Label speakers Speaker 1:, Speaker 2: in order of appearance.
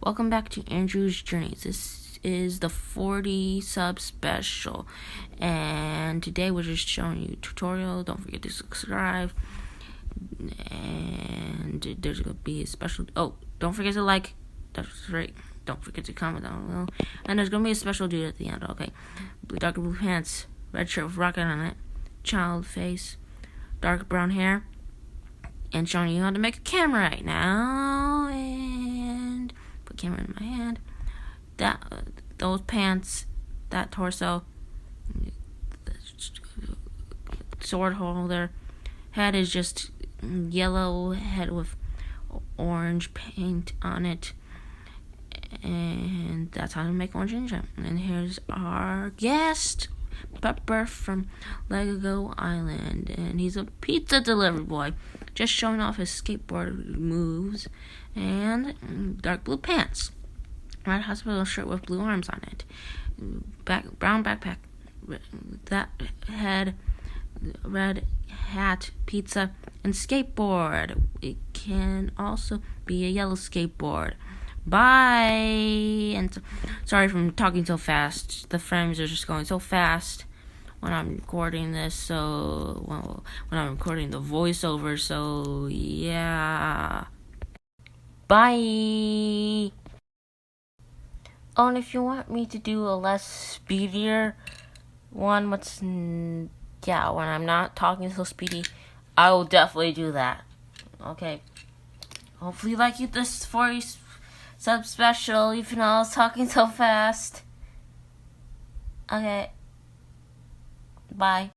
Speaker 1: Welcome back to Andrew's Journeys. This is the 40 sub special, and today we're just showing you a tutorial. Don't forget to subscribe, and there's gonna be a special. Oh, don't forget to like. That's right. Don't forget to comment down below. And there's gonna be a special dude at the end. Okay, dark blue pants, red shirt with rocket on it, child face, dark brown hair, and showing you how to make a camera right now. And put camera in my hand. Those pants, that torso, sword holder, head is just yellow head with orange paint on it, and that's how to make orange ninja. And here's our guest, Pepper from Lego Island, and he's a pizza delivery boy, just showing off his skateboard moves. And dark blue pants, red hospital shirt with blue arms on it, brown backpack, that head, red hat, pizza, and skateboard. It can also be a yellow skateboard. Bye. And sorry for talking so fast. The frames are just going so fast when I'm recording this. So when I'm recording the voiceover. So yeah. Bye. Oh, and if you want me to do a less speedier one, when I'm not talking so speedy, I will definitely do that. Okay. Hopefully you like this 40 sub special, even though I was talking so fast. Okay. Bye.